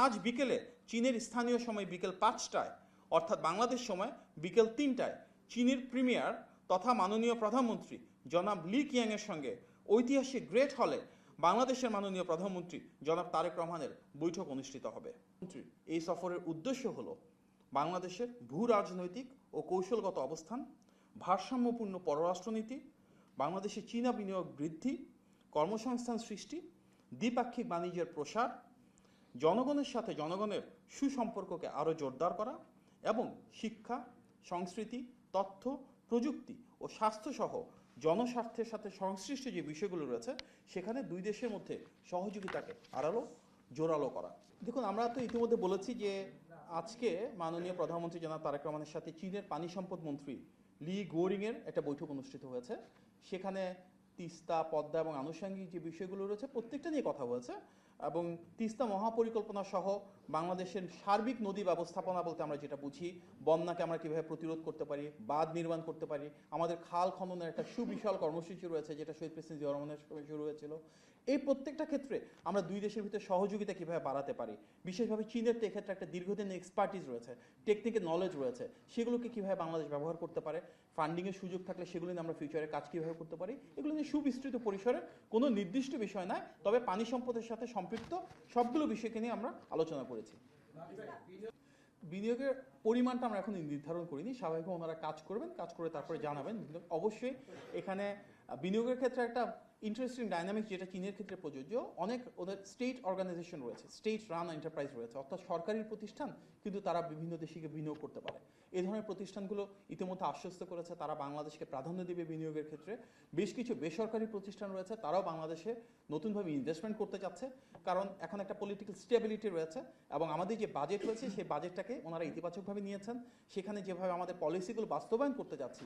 আজ বিকেলে চীনের স্থানীয় সময় বিকেল 5টায় অর্থাৎ বাংলাদেশ সময় বিকেল 3টায় চীনের প্রিমিয়ার তথা মাননীয় প্রধানমন্ত্রী জনাব লি কিয়াংয়ের সঙ্গে ঐতিহাসিক গ্রেট হলে বাংলাদেশের মাননীয় প্রধানমন্ত্রী জনাব তারেক রহমানের বৈঠক অনুষ্ঠিত হবে। এই সফরের উদ্দেশ্য হল বাংলাদেশের ভূ রাজনৈতিক ও কৌশলগত অবস্থান, ভারসাম্যপূর্ণ পররাষ্ট্রনীতি, বাংলাদেশে চীনা বিনিয়োগ বৃদ্ধি, কর্মসংস্থান সৃষ্টি, দ্বিপাক্ষিক বাণিজ্যের প্রসার, জনগণের সাথে জনগণের সুসম্পর্ককে আরও জোরদার করা এবং শিক্ষা, সংস্কৃতি, তথ্য, প্রযুক্তি ও স্বাস্থ্যসহ জনস্বার্থের সাথে সংশ্লিষ্ট যে বিষয়গুলো রয়েছে সেখানে দুই দেশের মধ্যে সহযোগিতাকে আরও জোরালো করা। দেখুন, আমরা তো ইতিমধ্যে বলেছি যে আজকে মাননীয় প্রধানমন্ত্রী জনাব তারেক রহমানের সাথে চীনের পানি সম্পদ মন্ত্রী লি গোরিংয়ের একটা বৈঠক অনুষ্ঠিত হয়েছে। সেখানে তিস্তা, পদ্মা এবং আনুষঙ্গিক যে বিষয়গুলো রয়েছে প্রত্যেকটা নিয়ে কথা হয়েছে এবং তিস্তা মহাপরিকল্পনা সহ বাংলাদেশের সার্বিক নদী ব্যবস্থাপনা বলতে আমরা যেটা বুঝি, বন্যাকে আমরা কীভাবে প্রতিরোধ করতে পারি, বাঁধ নির্মাণ করতে পারি, আমাদের খাল খননের একটা সুবিশাল কর্মসূচি রয়েছে যেটা শহীদ প্রেসিডেন্ট জিয়াউর রহমানের সময় শুরু হয়েছিল। এই প্রত্যেকটা ক্ষেত্রে আমরা দুই দেশের ভিতরে সহযোগিতা কীভাবে বাড়াতে পারি, বিশেষভাবে চীনের তো এক্ষেত্রে একটা দীর্ঘদিনের এক্সপার্টিস রয়েছে, টেকনিক্যাল নলেজ রয়েছে, সেগুলোকে কীভাবে বাংলাদেশ ব্যবহার করতে পারে, ফান্ডিংয়ের সুযোগ থাকলে সেগুলো নিয়ে আমরা ফিউচারে কাজ কীভাবে করতে পারি, এগুলো নিয়ে সুবিস্তৃত পরিসরে কোনো নির্দিষ্ট বিষয় নয়, তবে পানি সম্পদের সাথে সম্পৃক্ত সবগুলো বিষয়কে নিয়ে আমরা আলোচনা করেছি। বিনিয়োগের পরিমাণটা আমরা এখন নির্ধারণ করিনি, স্বাভাবিকভাবে ওনারা কাজ করবেন, কাজ করে তারপরে জানাবেন। অবশ্যই এখানে বিনিয়োগের ক্ষেত্রে একটা ইন্টারেস্টিং ডাইনামিক্স যেটা চীনের ক্ষেত্রে প্রযোজ্য, অনেক ওদের স্টেট অর্গানাইজেশন রয়েছে, স্টেট রান এন্টারপ্রাইজ রয়েছে, অর্থাৎ সরকারি প্রতিষ্ঠান কিন্তু তারা বিভিন্ন দেশে বিনিয়োগ করতে পারে। এই ধরনের প্রতিষ্ঠানগুলো ইতিমধ্যে আশ্বস্ত করেছে তারা বাংলাদেশকে প্রাধান্য দেবে বিনিয়োগের ক্ষেত্রে। বেশ কিছু বেসরকারি প্রতিষ্ঠান রয়েছে, তারাও বাংলাদেশে নতুনভাবে ইনভেস্টমেন্ট করতে যাচ্ছে, কারণ এখন একটা পলিটিক্যাল স্টেবিলিটি রয়েছে এবং আমাদের যে বাজেট রয়েছে সেই বাজেটটাকে ওনারা ইতিবাচকভাবে নিয়েছেন। সেখানে যেভাবে আমাদের পলিসিগুলো বাস্তবায়ন করতে যাচ্ছি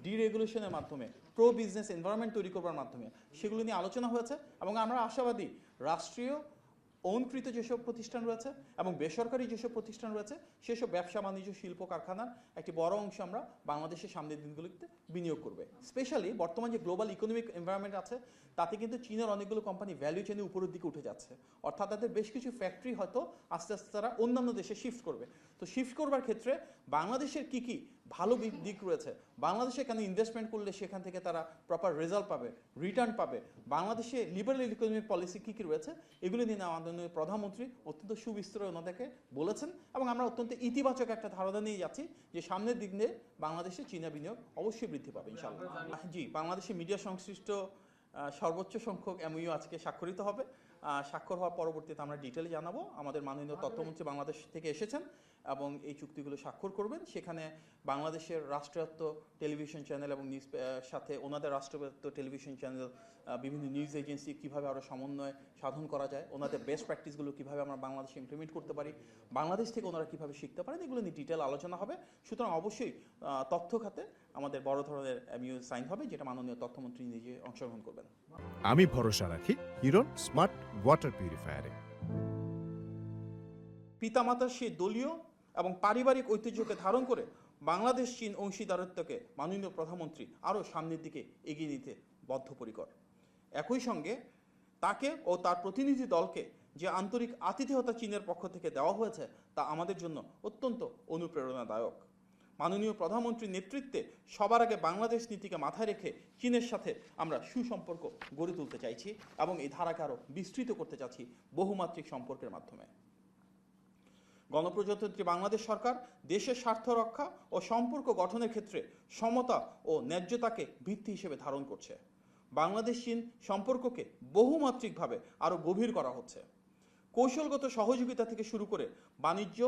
ডিরেগুলেশনের মাধ্যমে, প্রো বিজনেস এনভায়রনমেন্ট তৈরি করবার মাধ্যমে, সেগুলো নিয়ে আলোচনা হয়েছে এবং আমরা আশাবাদী রাষ্ট্রীয় ওনকৃত যেসব প্রতিষ্ঠান রয়েছে এবং বেসরকারি যেসব প্রতিষ্ঠান রয়েছে সেসব ব্যবসা বাণিজ্য শিল্প কারখানার একটি বড় অংশ আমরা বাংলাদেশের সামনের দিনগুলিতে বিনিয়োগ করবে। স্পেশালি বর্তমান যে গ্লোবাল ইকোনমিক এনভায়রনমেন্ট আছে তাতে কিন্তু চীনের অনেকগুলো কোম্পানি ভ্যালু চেনে উপরের দিকে উঠে যাচ্ছে, অর্থাৎ তাদের বেশ কিছু ফ্যাক্টরি হয়তো আস্তে আস্তে তারা অন্যান্য দেশে শিফট করবে। তো শিফট করবার ক্ষেত্রে বাংলাদেশের কি কি ভালো দিক রয়েছে, বাংলাদেশে কেন ইনভেস্টমেন্ট করলে সেখান থেকে তারা প্রপার রেজাল্ট পাবে, রিটার্ন পাবে, বাংলাদেশে লিবারেল ইকোনমিক পলিসি কী কী রয়েছে, এগুলো নিয়ে আমাদের প্রধানমন্ত্রী অত্যন্ত সুবিস্তৃত ওনাদেরকে বলেছেন এবং আমরা অত্যন্ত ইতিবাচক একটা ধারণা নিয়ে যাচ্ছি যে সামনের দিক নিয়ে বাংলাদেশে চীনা বিনিয়োগ অবশ্যই বৃদ্ধি পাবে ইনশাআল্লাহ। জি, বাংলাদেশে মিডিয়া সংশ্লিষ্ট সর্বোচ্চ সংখ্যক এমইউ আজকে স্বাক্ষরিত হবে। স্বাক্ষর হওয়ার পরবর্তীতে আমরা ডিটেলে জানাবো। আমাদের মাননীয় তথ্যমন্ত্রী বাংলাদেশ থেকে এসেছেন এবং এই চুক্তিগুলো স্বাক্ষর করবেন। সেখানে বাংলাদেশের রাষ্ট্রায়ত্ত টেলিভিশন চ্যানেল এবং নিউজ সাথে ওনাদের রাষ্ট্রায়ত্ত টেলিভিশন চ্যানেল, বিভিন্ন নিউজ এজেন্সি কীভাবে আরও সমন্বয় সাধন করা যায়, ওনাদের বেস্ট প্র্যাকটিসগুলো কীভাবে আমরা বাংলাদেশে ইমপ্লিমেন্ট করতে পারি, বাংলাদেশ থেকে ওনারা কীভাবে শিখতে পারেন, এগুলো নিয়ে ডিটেল আলোচনা হবে। সুতরাং অবশ্যই তথ্য খাতে আমাদের বড় ধরনের এমইউ সাইন হবে, যেটা মাননীয় তথ্যমন্ত্রী নিজে অংশগ্রহণ করবেন। আমি ভরসা রাখি হিরন স্মার্ট ওয়াটার পিউরিফায়ারে। পিতামাতার সেই দলীয় এবং পারিবারিক ঐতিহ্যকে ধারণ করে বাংলাদেশ চীন অংশীদারত্বকে মাননীয় প্রধানমন্ত্রী আরও সামনের দিকে এগিয়ে নিতে বদ্ধপরিকর। একই সঙ্গে তাকে ও তার প্রতিনিধি দলকে যে আন্তরিক আতিথেয়তা চীনের পক্ষ থেকে দেওয়া হয়েছে তা আমাদের জন্য অত্যন্ত অনুপ্রেরণাদায়ক। মাননীয় প্রধানমন্ত্রীর নেতৃত্বে সবার আগে বাংলাদেশ নীতিকে মাথায় রেখে চীনের সাথে আমরা সুসম্পর্ক গড়ে তুলতে চাইছি এবং এই ধারাকে আরও বিস্তৃত করতে চাচ্ছি বহুমাত্রিক সম্পর্কের মাধ্যমে। গণপ্রজাতন্ত্রী বাংলাদেশ সরকার দেশের স্বার্থ রক্ষা ও সম্পর্ক গঠনের ক্ষেত্রে সমতা ও ন্যায্যতাকে ভিত্তি হিসেবে ধারণ করছে। বাংলাদেশ চীন সম্পর্ককে বহুমাত্রিকভাবে আরও গভীর করা হচ্ছে। কৌশলগত সহযোগিতা থেকে শুরু করে বাণিজ্য,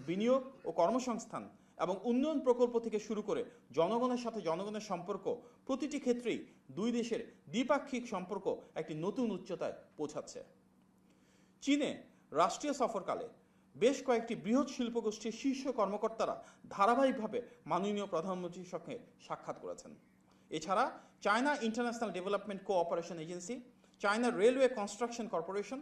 বিনিয়োগ ও কর্মসংস্থান এবং উন্নয়ন প্রকল্প থেকে শুরু করে জনগণের সাথে জনগণের সম্পর্ক, প্রতিটি ক্ষেত্রেই দুই দেশের দ্বিপাক্ষিক সম্পর্ক একটি নতুন উচ্চতায় পৌঁছাচ্ছে। চীনে রাষ্ট্রীয় সফরকালে বেশ কয়েকটি বৃহৎ শিল্পগোষ্ঠীর শীর্ষ কর্মকর্তারা ধারাবাহিকভাবে মাননীয় প্রধানমন্ত্রীর সঙ্গে সাক্ষাৎ করেছেন। এছাড়া China international development cooperation agency, China railway construction corporation,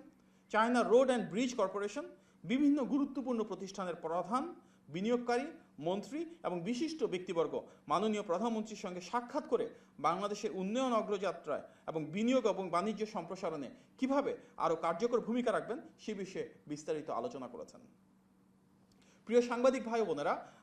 China road and bridge corporation, বিভিন্ন গুরুত্বপূর্ণ প্রতিষ্ঠানের প্রধান, বিনিয়োগকারী, মন্ত্রী এবং বিশিষ্ট ব্যক্তিবর্গ মাননীয় প্রধানমন্ত্রীর সঙ্গে সাক্ষাৎ করে বাংলাদেশের উন্নয়ন অগ্রযাত্রায় এবং বিনিয়োগ এবং বাণিজ্য সম্প্রসারণে কিভাবে আরও কার্যকর ভূমিকা রাখবেন সে বিষয়ে বিস্তারিত আলোচনা করেছেন। প্রিয় সাংবাদিক ভাই বোনেরা,